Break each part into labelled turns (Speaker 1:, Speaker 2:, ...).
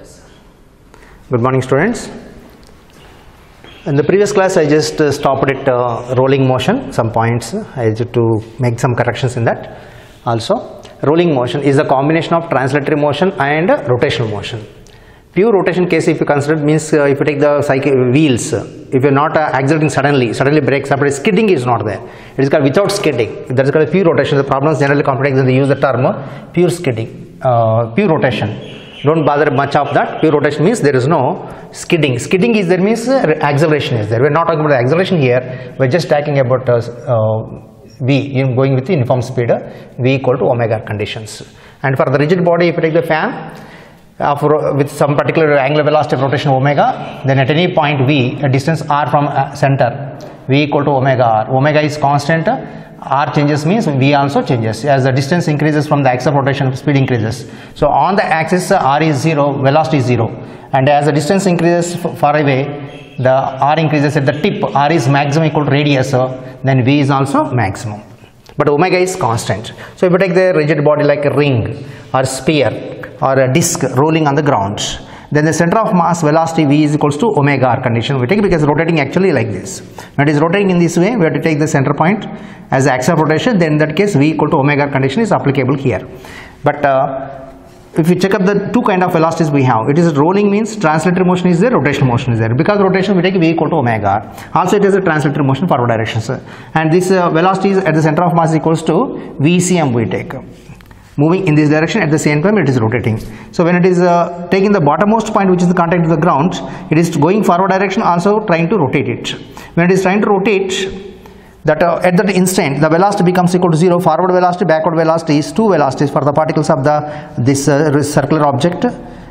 Speaker 1: Yes, sir. Good morning, students. In the previous class, I just stopped at rolling motion. Some points I had to make some corrections in that. Also, rolling motion is a combination of translatory motion and rotational motion. Pure rotation case, if you consider, means if you take the wheels, if you are not accelerating suddenly brakes, after skidding is not there. It is called without skidding. That is called pure rotation. The problems generally complex when they use the term pure skidding, pure rotation. Don't bother much of that. Pure rotation means there is no skidding. Skidding is there means acceleration is there. We are not talking about the acceleration here. We are just talking about V, going with the uniform speed, V equal to omega conditions. And for the rigid body, if you take the fan with some particular angular velocity of rotation omega, then at any point V, a distance r from center, V equal to omega r. Omega is constant. R changes means V also changes as the distance increases from the axis of rotation, speed increases. So on the axis R is 0, velocity is 0, and as the distance increases far away, the R increases at the tip. R is maximum equal to radius, then V is also maximum, but omega is constant. So if you take the rigid body like a ring or sphere or a disc rolling on the ground, then the center of mass velocity V is equals to omega r condition we take, because rotating actually like this. When it is rotating in this way, we have to take the center point as the axis of rotation. Then in that case V equal to omega r condition is applicable here. But if you check up the two kind of velocities we have, it is rolling means translatory motion is there, rotational motion is there. Because rotation we take V equal to omega r. Also it is a translatory motion forward direction, and this velocity is at the center of mass equals to VCM we take, moving in this direction. At the same time it is rotating. So when it is taking the bottommost point, which is the contact with the ground, it is going forward direction, also trying to rotate it. When it is trying to rotate, that at that instant the velocity becomes equal to 0. Forward velocity, backward velocity is two velocities for the particles of this circular object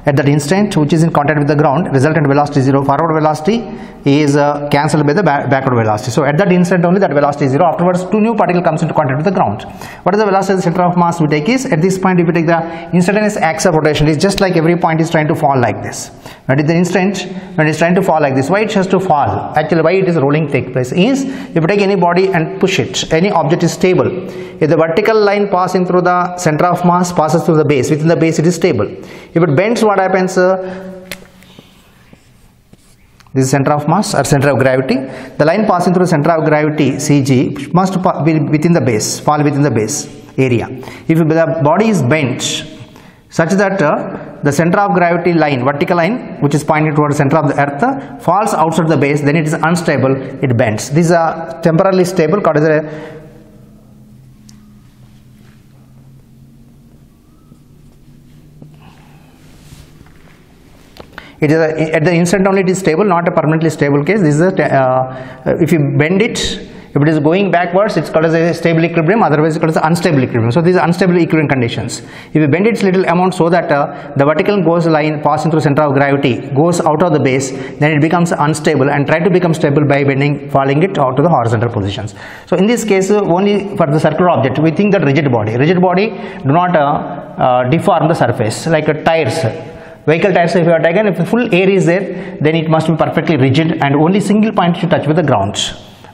Speaker 1: at that instant, which is in contact with the ground. Resultant velocity is 0. Forward velocity is cancelled by the backward velocity. So at that instant only that velocity is 0. Afterwards two new particle comes into contact with the ground. What is the velocity at the center of mass we take is, at this point if we take the instantaneous axis of rotation, is just like every point is trying to fall like this. But at the instant when it is trying to fall like this, why it has to fall? Actually why it is rolling take place is, if you take any body and push it, any object is stable. If the vertical line passing through the center of mass passes through the base, within the base it is stable. If it bends, what happens? This is center of mass or center of gravity. The line passing through the center of gravity CG must be within the base, fall within the base area. If the body is bent such that the center of gravity line, vertical line, which is pointing towards the center of the earth, falls outside the base, then it is unstable, it bends. These are temporarily stable, called as a it is at the instant only it is stable, not a permanently stable case. This is if you bend it, if it is going backwards, it's called as a stable equilibrium, otherwise it's called as unstable equilibrium. So these are unstable equilibrium conditions. If you bend its little amount so that the vertical goes line passing through center of gravity goes out of the base, then it becomes unstable, and try to become stable by bending, falling it out to the horizontal positions. So in this case, only for the circular object, we think that rigid body do not deform the surface like tires. Vehicle tires, if you are taken, if full air is there, then it must be perfectly rigid and only single point should touch with the ground.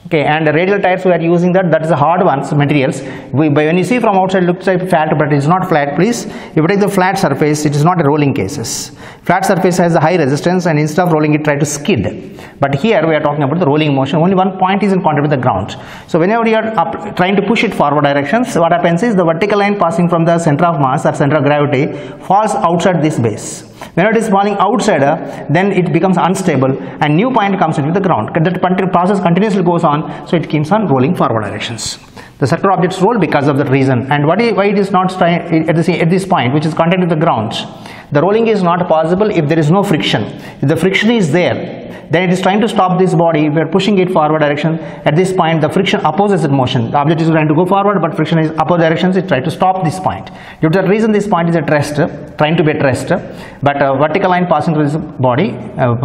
Speaker 1: Okay, and the radial tires we are using that is the hard ones materials. When you see from outside it looks like flat, but it is not flat. Please, if you take the flat surface, it is not a rolling cases. Flat surface has a high resistance, and instead of rolling it try to skid. But here we are talking about the rolling motion. Only one point is in contact with the ground. So whenever you are trying to push it forward directions, what happens is the vertical line passing from the center of mass or center of gravity falls outside this base. When it is falling outside, then it becomes unstable and new point comes into the ground. That process continuously goes on, so it keeps on rolling forward directions. The circular objects roll because of that reason. And why it is not at this point, which is contact with the ground, the rolling is not possible if there is no friction. If the friction is there, then it is trying to stop this body. We are pushing it forward direction. At this point, the friction opposes its motion. The object is trying to go forward, but friction is opposite directions. It tries to stop this point. Due to that reason, this point is at rest, trying to be at rest. But a vertical line passing through this body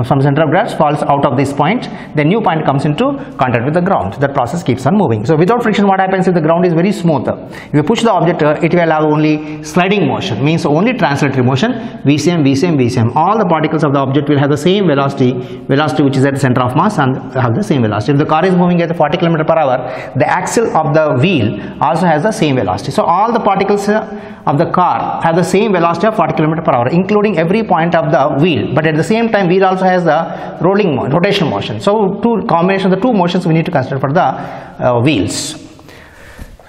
Speaker 1: from the center of gravity falls out of this point. The new point comes into contact with the ground. That process keeps on moving. So without friction, what happens if the ground is very smooth? If you push the object, it will have only sliding motion, means only translatory motion. VCM, VCM, VCM. All the particles of the object will have the same velocity velocity which is at the center of mass and have the same velocity. If the car is moving at 40 km per hour, the axle of the wheel also has the same velocity. So all the particles of the car have the same velocity of 40 km per hour, including every point of the wheel. But at the same time, wheel also has the rotational motion. So two combination of the two motions we need to consider for the wheels.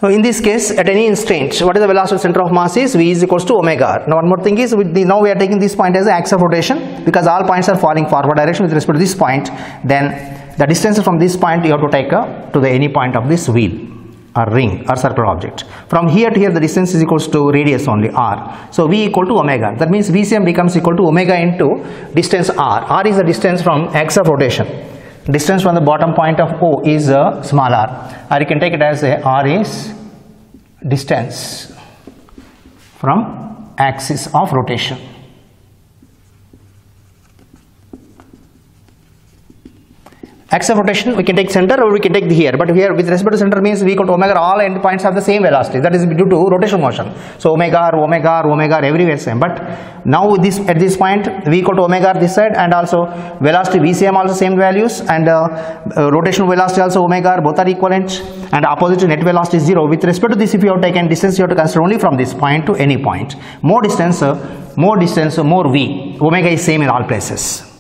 Speaker 1: So in this case, at any instant, what is the velocity of center of mass is V is equals to omega r. Now one more thing is, now we are taking this point as the axis of rotation, because all points are falling forward direction with respect to this point. Then the distance from this point you have to take to the any point of this wheel or ring or circular object. From here to here, the distance is equals to radius only r. So V equal to omega. That means VCM becomes equal to omega into distance r. R is the distance from axis of rotation. Distance from the bottom point of O is small r, or you can take it as r is distance from axis of rotation. Axis of rotation, we can take center or we can take here, but here with respect to center means V equal to omega, all end points have the same velocity, that is due to rotational motion. So omega r everywhere same, but now this at this point V equal to omega r this side, and also velocity VCM also same values, and rotational velocity also omega r, both are equivalent, and opposite net velocity is 0. With respect to this, if you have taken distance, you have to consider only from this point to any point. More distance, more V. Omega is same in all places.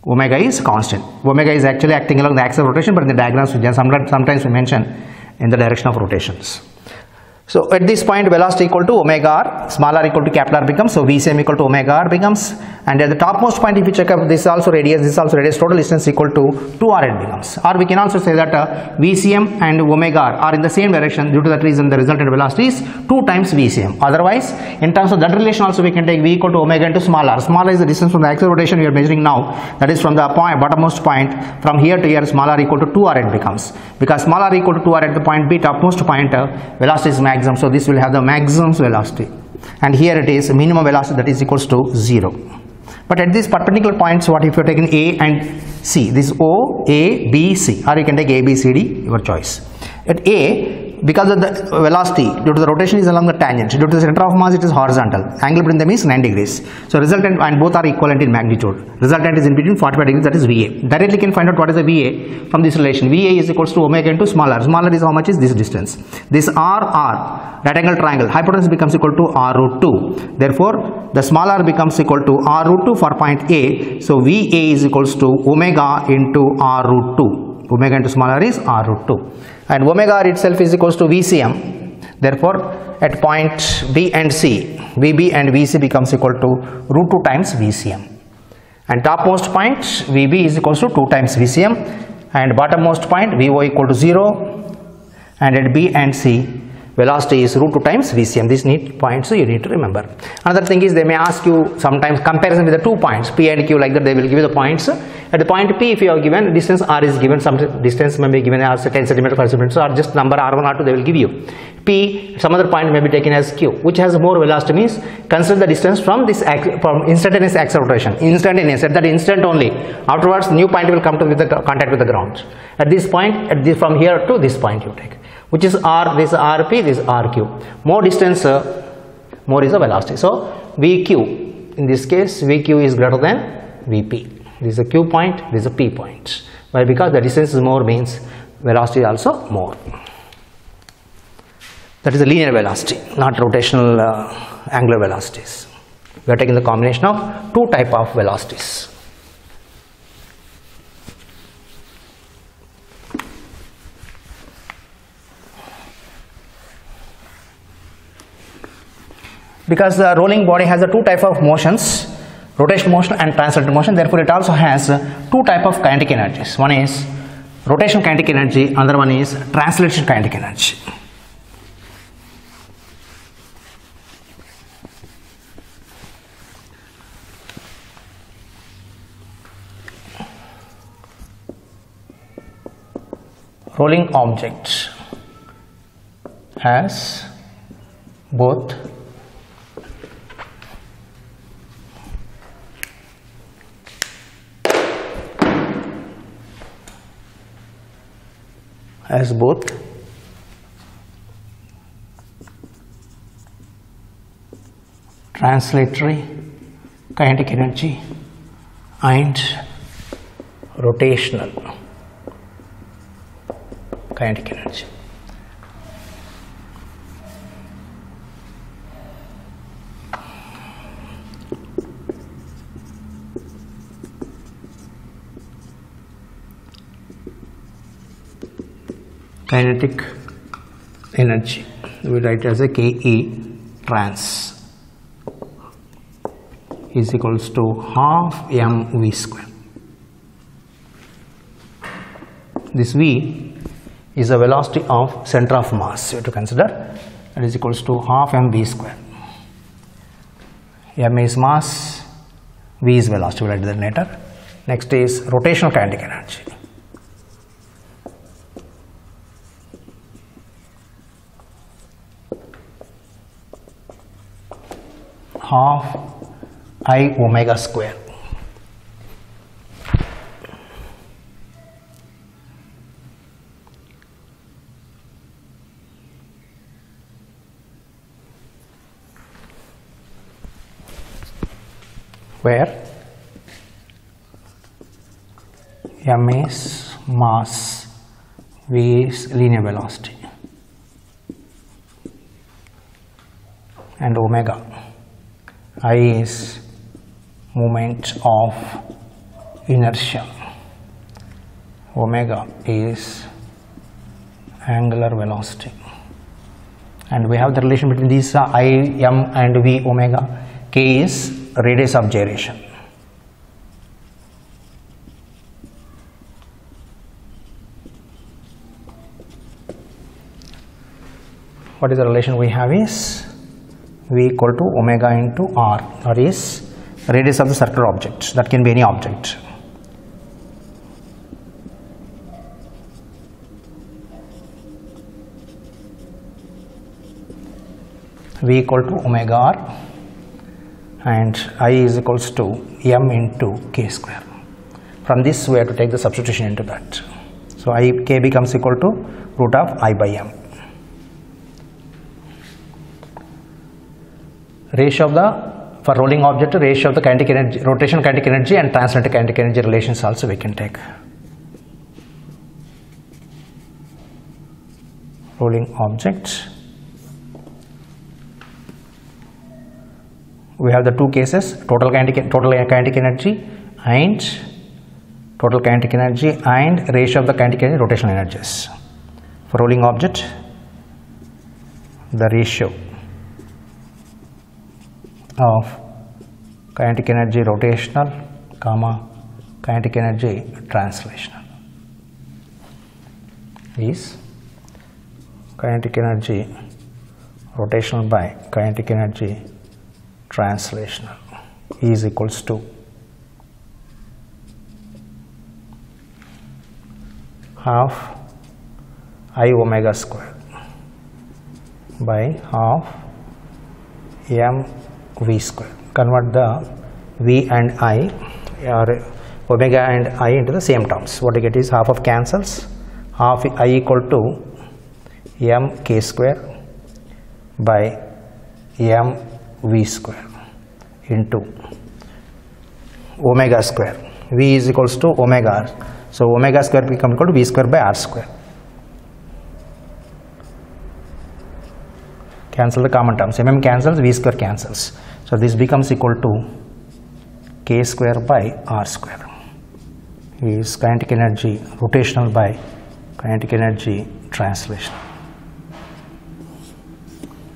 Speaker 1: Omega is constant. Omega is actually acting along the axis of rotation, but in the diagrams sometimes we mention in the direction of rotations. So at this point, velocity equal to omega r, small r equal to capital R becomes, so VCM equal to omega r becomes, and at the topmost point, if you check up, this is also radius, total distance equal to 2r becomes. Or we can also say that VCM and omega r are in the same direction. Due to that reason, the resultant velocity is 2 times VCM. Otherwise, in terms of that relation also, we can take V equal to omega into small r. Small r is the distance from the axis of rotation we are measuring now. That is from the point, bottommost point, from here to here, small r equal to 2r becomes. Because small r equal to 2r at the point B, topmost point, velocity is maximum. So this will have the maximum velocity. And here it is minimum velocity, that is equals to 0. But at these perpendicular points, what if you are taking A and C? This is O, A, B, C, or you can take A, B, C, D, your choice. At A, because of the velocity, due to the rotation is along the tangent, due to the center of mass it is horizontal, angle between them is 9 degrees. So resultant, and both are equivalent in magnitude. Resultant is in between 45 degrees, that is VA. Directly can find out what is the VA from this relation. VA is equals to omega into small r. Small r is how much is this distance. This R, right angle triangle, hypotenuse becomes equal to r root 2. Therefore, the small r becomes equal to r root 2 for point A. So VA is equals to omega into r root 2. Omega into small r is r root 2. And omega r itself is equals to VCM. Therefore, at point B and C, VB and VC becomes equal to root 2 times VCM. And topmost point VB is equals to 2 times VCM, and bottommost point VO equal to 0, and at B and C, velocity is root 2 times VCM. These points you need to remember. Another thing is, they may ask you sometimes comparison with the 2 points P and Q, like that they will give you the points. At the point P, if you are given distance r is given, some distance may be given as 10 cm per centimeter, or just number r1, r2 they will give you. P, some other point may be taken as Q, which has more velocity, means consider the distance from this from instantaneous axis of rotation. Instantaneous, at that instant only. Afterwards, new point will come to with the contact with the ground. At this point, from here to this point you take, which is r, this is rp, this is rq. More distance, more is the velocity. So vq, in this case vq is greater than vp. This is a q point, this is a p point. Why? Because the distance is more, means velocity is also more. That is a linear velocity, not rotational angular velocities. We are taking the combination of 2 type of velocities. Because the rolling body has a 2 type of motions, rotational motion and translational motion. Therefore, it also has 2 type of kinetic energies. One is rotational kinetic energy, another one is translation kinetic energy. Rolling object has both translatory kinetic energy and rotational kinetic energy. Kinetic energy, we write as a Ke trans is equals to half mv square. This v is the velocity of center of mass. You have to consider that is equals to half mv square. M is mass, v is velocity. We will write that later. Next is rotational kinetic energy. Half I omega square. Where m is mass, v is linear velocity, and omega I is moment of inertia, omega is angular velocity, and we have the relation between these I, m and v omega. K is radius of gyration. What is the relation we have is v equal to omega into r, or is radius of the circular object. That can be any object. V equal to omega r, and I is equals to m into k square. From this we have to take the substitution into that. So k becomes equal to root of I by m. Ratio of the, for rolling object, ratio of the kinetic energy, rotational kinetic energy and translational kinetic energy relations also we can take. Rolling object, we have the two cases, total kinetic energy and total kinetic energy and ratio of the kinetic energy rotational energies. For rolling object, the ratio of kinetic energy rotational comma kinetic energy translational is kinetic energy rotational by kinetic energy translational is equals to half I omega square by half m v square. Convert the v and I, or omega and I, into the same terms. What you get is half of cancels, half I equal to m k square by m v square into omega square. V is equals to omega r. So omega square become equal to v square by r square. Cancel the common terms. Mm cancels, v square cancels. So this becomes equal to k square by r square. Is kinetic energy rotational by kinetic energy translational.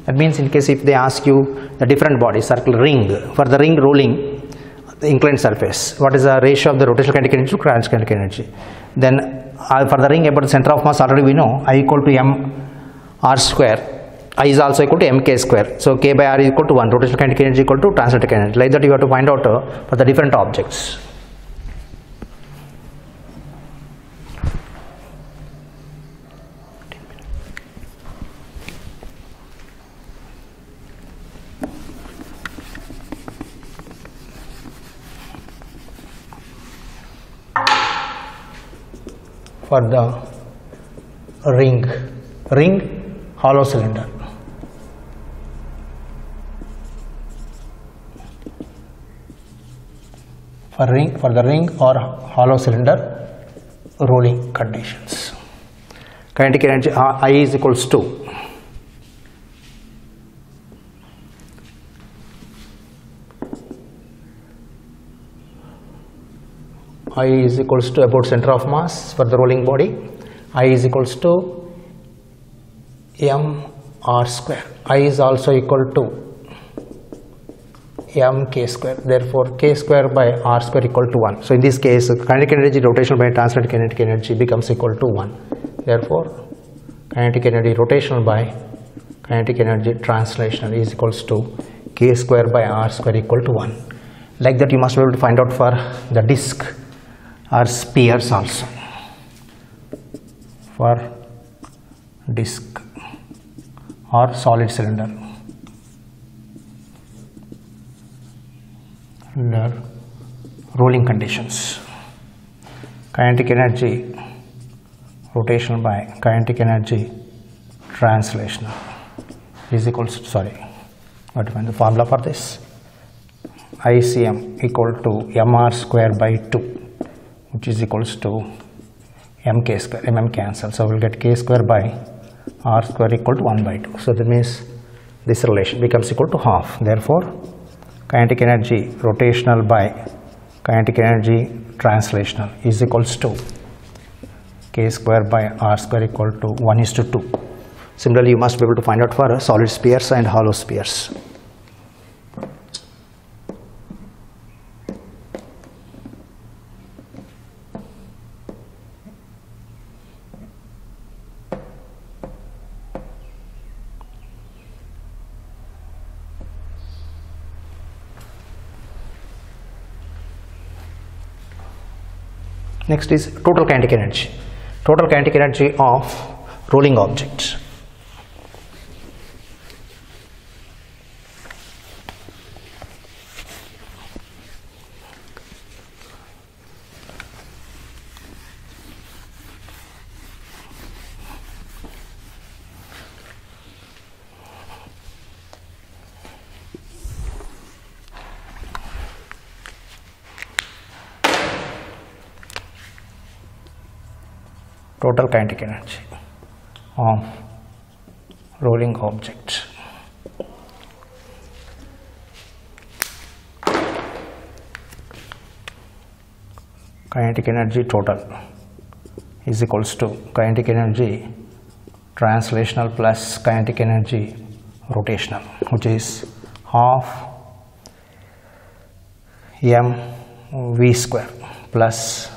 Speaker 1: That means in case if they ask you the different body, circular ring, for the ring rolling the inclined surface, what is the ratio of the rotational kinetic energy to translational kinetic energy? Then for the ring about the center of mass, already we know I equal to m r square. I is also equal to mk square. So k by r is equal to 1. Rotational kinetic energy equal to translational kinetic energy. Like that you have to find out for the different objects. For the ring hollow cylinder. For the ring or hollow cylinder, rolling conditions. Kinetic energy I is equals to I is equals to about center of mass for the rolling body. I is equals to m r square. I is also equal to m k square. Therefore, k square by r square equal to 1. So in this case, kinetic energy rotational by translated kinetic energy becomes equal to 1. Therefore, kinetic energy rotational by kinetic energy translational is equals to k square by r square equal to 1. Like that, you must be able to find out for the disk or spheres also. For disk or solid cylinder under rolling conditions, kinetic energy rotational by kinetic energy translational is equals to, what to find the formula for this? ICM equal to mr square by 2, which is equals to mk square. Mm cancel, so we'll get k square by r square equal to 1 by 2. So that means this relation becomes equal to half. Therefore, kinetic energy rotational by kinetic energy translational is equals to k square by r square equal to 1:2. Similarly, you must be able to find out for solid spheres and hollow spheres. Next is total kinetic energy. Total kinetic energy of rolling objects. Total kinetic energy of rolling objects. Kinetic energy total is equals to kinetic energy translational plus kinetic energy rotational, which is half m v square plus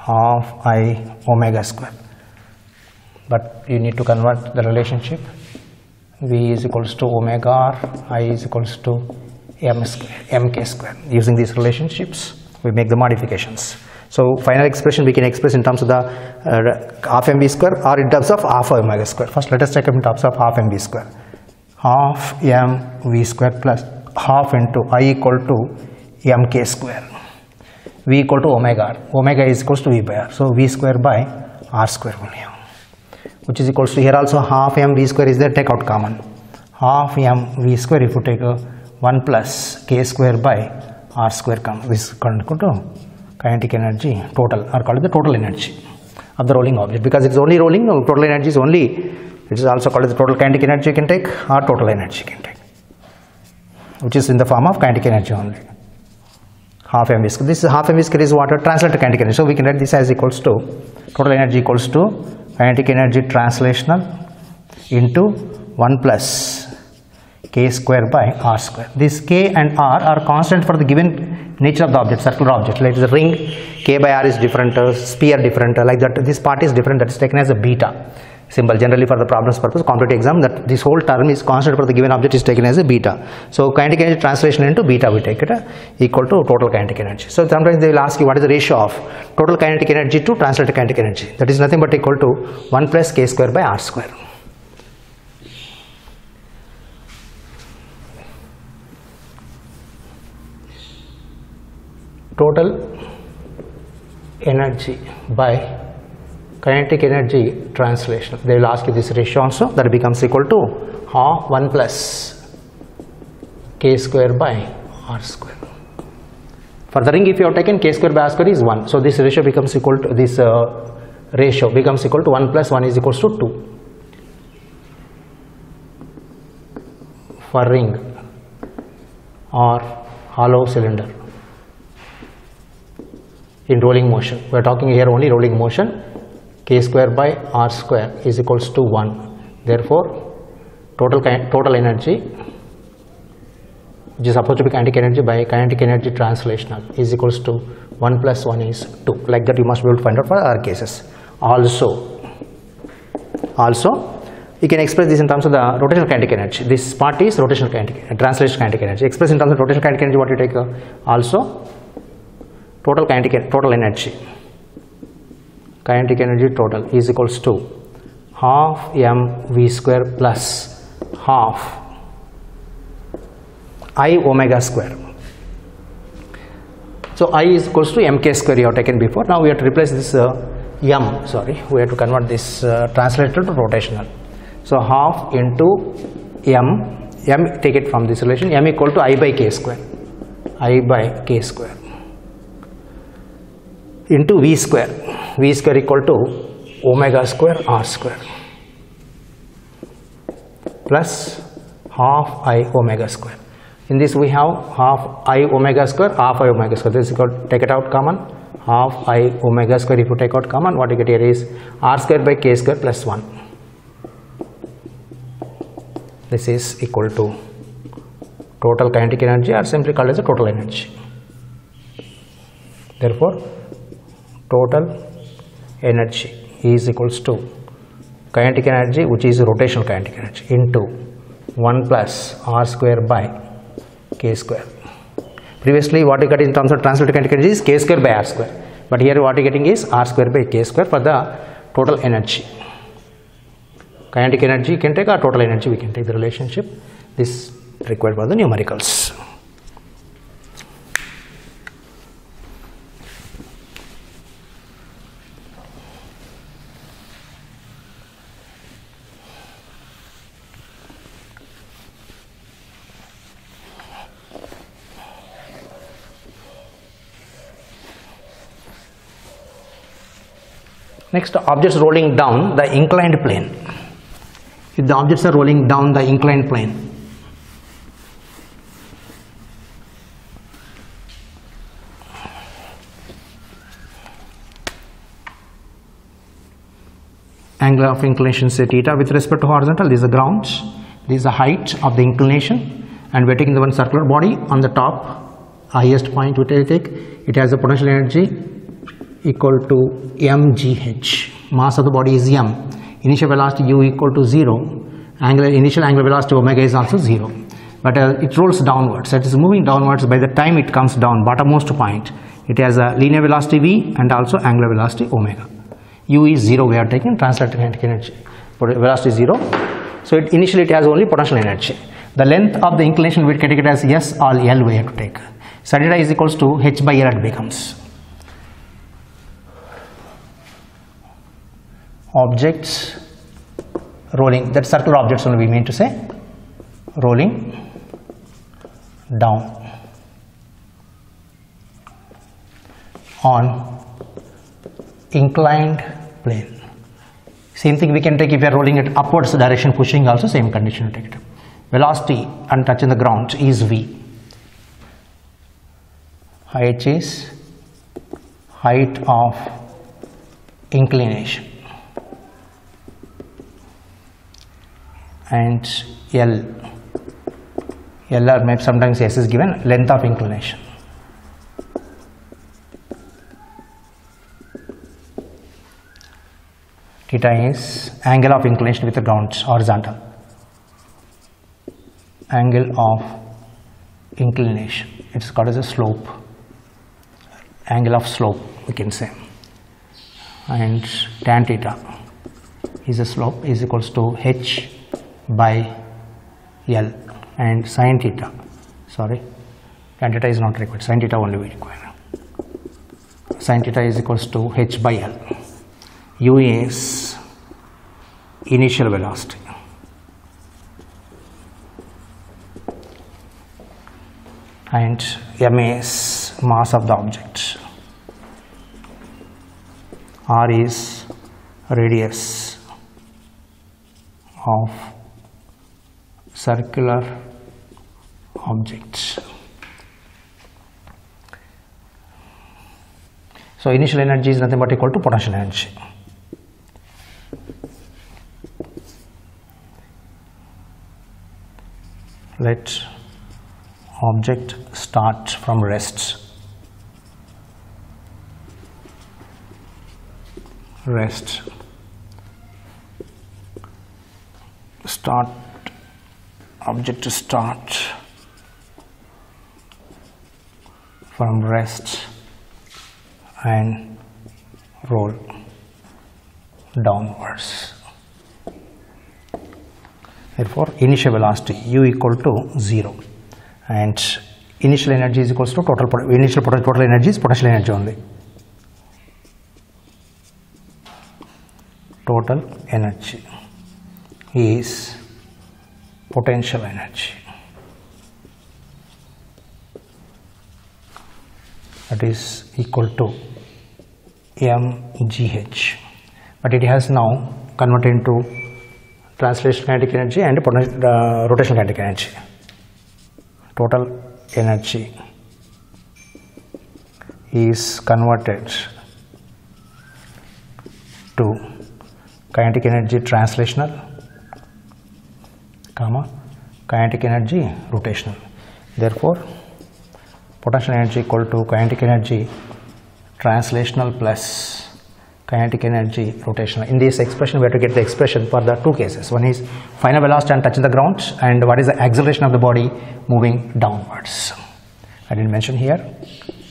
Speaker 1: half I omega square, but you need to convert the relationship. V is equals to omega r, I is equals to mk square. Using these relationships, we make the modifications. So final expression we can express in terms of the half mv square or in terms of half omega square. First, let us check in terms of half mv square. Half mv square plus half into I equal to mk square. V equal to omega r. Omega is equals to V by R. So V square by R square only, which is equals to, here also half m V square is there, take out common. Half m V square, if you take 1 plus k square by R square comes, this is equal to kinetic energy total, or called the total energy of the rolling object. Because it is only rolling, no, total energy is only, it is also called the total kinetic energy you can take or total energy you can take, which is in the form of kinetic energy only. Half mv square. This half mv square is what? Translated kinetic energy. So we can write this as equals to total energy equals to kinetic energy translational into 1 plus k square by r square. This k and r are constant for the given nature of the object, circular object. Like the ring, k by r is different, sphere different, like that. This part is different, that is taken as a beta symbol. Generally for the problems purpose, competitive exam, that this whole term is constant for the given object is taken as a beta. So kinetic energy translation into beta we take it equal to total kinetic energy. So sometimes they will ask you what is the ratio of total kinetic energy to translated kinetic energy. That is nothing but equal to 1 plus k square by r square. Total energy by kinetic energy translation. They will ask you this ratio also, that becomes equal to half 1 plus k square by r square. For the ring, if you have taken k square by r square is 1. So this ratio becomes equal to 1 plus 1 is equals to 2. For ring or hollow cylinder in rolling motion, we are talking here only rolling motion, k square by r square is equals to 1. Therefore, total energy, which is supposed to be kinetic energy by kinetic energy translational, is equals to 1 plus 1 is 2. Like that you must be able to find out for other cases. Also you can express this in terms of the rotational kinetic energy. This part is rotational kinetic, translational kinetic energy. Express in terms of rotational kinetic energy, what you take also total energy. Kinetic energy total is equals to half mv square plus half I omega square. So I is equals to mk square you have taken before. Now we have to replace this we have to convert this translator to rotational. So half into m, take it from this relation, m equal to I by k square into v square equal to omega square r square plus half I omega square. In this we have half I omega square, half I omega square. This is equal, take it out common, half I omega square. If you take out common, what you get here is r square by k square plus 1. This is equal to total kinetic energy, or simply called as a total energy. Therefore, total energy is equals to kinetic energy, which is rotational kinetic energy, into 1 plus r square by k square. Previously what you got in terms of translated kinetic energy is k square by r square, but here what you are getting is r square by k square for the total energy. Kinetic energy you can take, or total energy we can take, the relationship. This required for the numericals. Next, objects rolling down the inclined plane. If the objects are rolling down the inclined plane, angle of inclination say theta with respect to horizontal. This is the ground, this is the height of the inclination, and we are taking the one circular body. On the top, highest point we take, it has a potential energy equal to mgh. Mass of the body is m. Initial velocity u equal to 0. Initial angular velocity omega is also 0. But it rolls downwards. It is moving downwards. By the time it comes down, bottommost point, it has a linear velocity v and also angular velocity omega. U is 0. We are taking translated kinetic energy. Velocity is 0. So initially it has only potential energy. The length of the inclination we can take it as s or l we have to take. So theta is equals to h by l it becomes. Objects rolling, that circular objects only we mean to say, rolling down on inclined plane. Same thing we can take if we are rolling it upwards direction, pushing also same condition to take it. Velocity and touching the ground is v. H is height of inclination. And L or maybe sometimes S is given, length of inclination. Theta is angle of inclination with the ground, horizontal. Angle of inclination, it is called as a slope. Angle of slope we can say. And tan theta is a slope, is equals to h by L, and sin theta, tan theta is not required, sin theta only we require. Sin theta is equals to h by L. U is initial velocity, and m is mass of the object, r is radius of circular object. So initial energy is nothing but equal to potential energy. Let object start from rest. Start object to start from rest and roll downwards. Therefore, initial velocity u equal to 0 and initial energy is equals to total energy is potential energy only. Total energy is potential energy. That is equal to mgh, but it has now converted into translation kinetic energy and rotational kinetic energy. Total energy is converted to kinetic energy translational, kinetic energy rotational. Therefore, potential energy equal to kinetic energy translational plus kinetic energy rotational. In this expression, we have to get the expression for the two cases. One is final velocity and touching the ground, and what is the acceleration of the body moving downwards. I didn't mention here.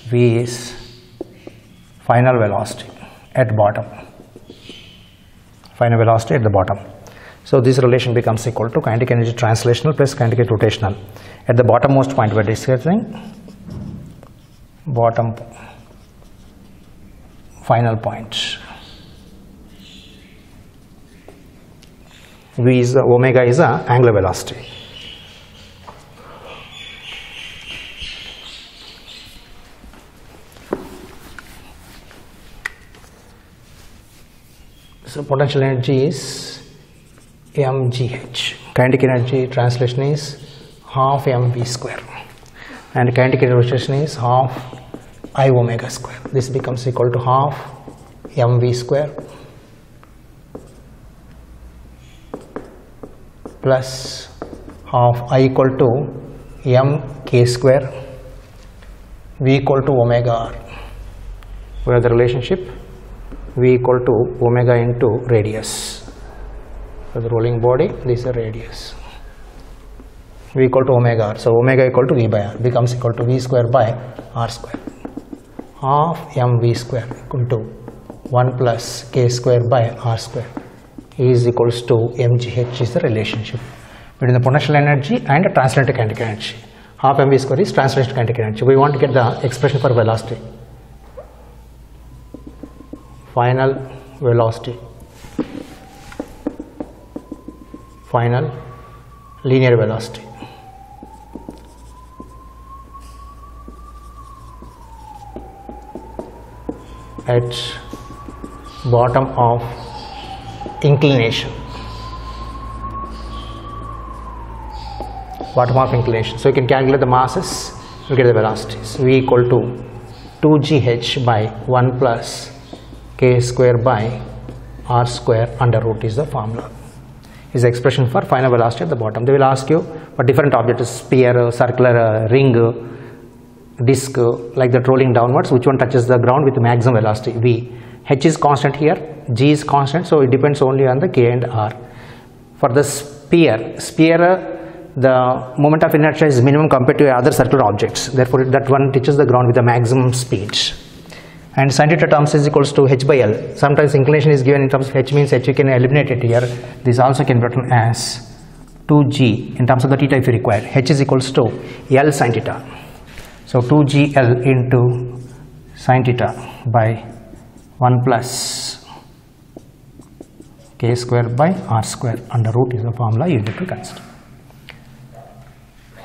Speaker 1: V is final velocity at bottom. Final velocity at the bottom. So this relation becomes equal to kinetic energy translational plus kinetic energy rotational. At the bottommost point, we are discussing bottom final point. V is the omega is the angular velocity. So potential energy is mgh. Kinetic energy translation is half mv square, and kinetic energy rotation is half I omega square. This becomes equal to half mv square plus half I equal to mk square, v equal to omega r. We have the relationship v equal to omega into radius. For the rolling body, this is a radius. V equal to omega r. So omega equal to v by r becomes equal to v square by r square. Half mv square equal to 1 plus k square by r square is equals to mgh is the relationship between the potential energy and the translated kinetic energy. Half mv square is translated kinetic energy. We want to get the expression for velocity. Final velocity, final linear velocity. At bottom of inclination, so you can calculate the masses, you get the velocities. V equal to 2gh by 1 plus k square by r square under root is the formula. Is the expression for final velocity at the bottom. They will ask you for different objects, sphere, circular, ring, disc, like that rolling downwards, which one touches the ground with maximum velocity v. H is constant here, g is constant, so it depends only on the k and r. For the sphere, the moment of inertia is minimum compared to other circular objects. Therefore, that one touches the ground with the maximum speed. And sin theta terms is equals to h by l. Sometimes inclination is given in terms of h, means h you can eliminate it here. This also can be written as 2g in terms of the theta if you require. H is equals to l sin theta. So 2gl into sin theta by 1 plus k square by r square under root is the formula you need to consider.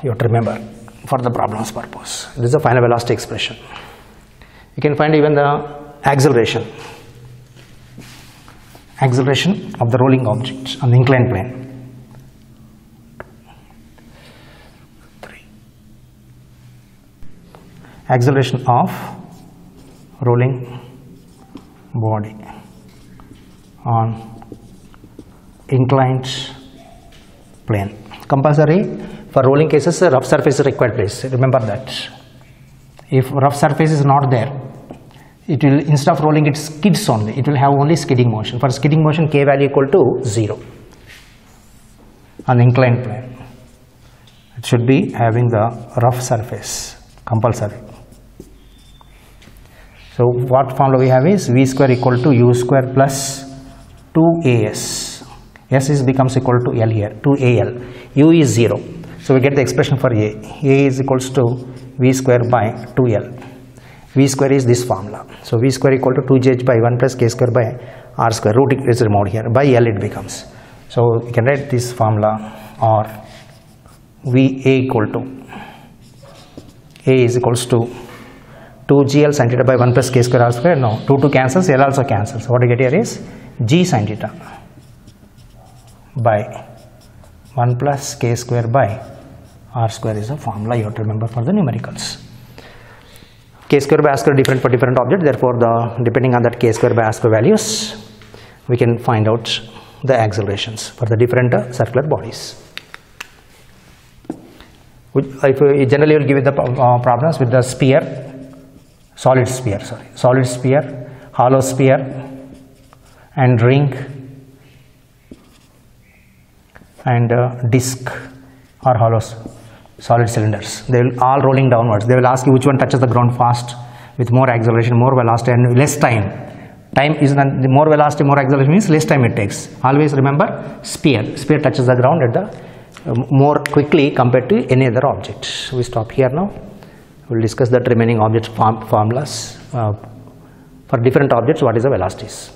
Speaker 1: You have to remember for the problem's purpose. This is the final velocity expression. You can find even the acceleration of the rolling object on the inclined plane. 3. Acceleration of rolling body on inclined plane. Compulsory for rolling cases, a rough surface is required, please remember that. If rough surface is not there, it will, instead of rolling, it skids only, it will have only skidding motion. For skidding motion, k value equal to 0 on inclined plane. It should be having the rough surface, compulsory. So what formula we have is v square equal to u square plus 2as. S is becomes equal to L here, 2AL. U is 0. So we get the expression for A. A is equals to V square by 2L. V square is this formula. So V square equal to 2GH by 1 plus K square by R square. Root is removed here. By L it becomes. So we can write this formula, or VA equal to, A is equals to 2GL sin theta by 1 plus K square R square. No, 2 cancels, L also cancels. So what we get here is G sin theta by 1 plus K square by R square is a formula you have to remember for the numericals. K square by R square different for different objects, therefore depending on that K square by R square values, we can find out the accelerations for the different circular bodies. If generally you will give it the problems with the sphere, solid sphere, hollow sphere and ring and disc or hollow solid cylinders. They will all rolling downwards. They will ask you which one touches the ground fast with more acceleration, more velocity and less time. Time is not, the more velocity, more acceleration means less time it takes. Always remember sphere touches the ground at the more quickly compared to any other object. We stop here now. We will discuss the remaining object formulas for different objects, what is the velocities.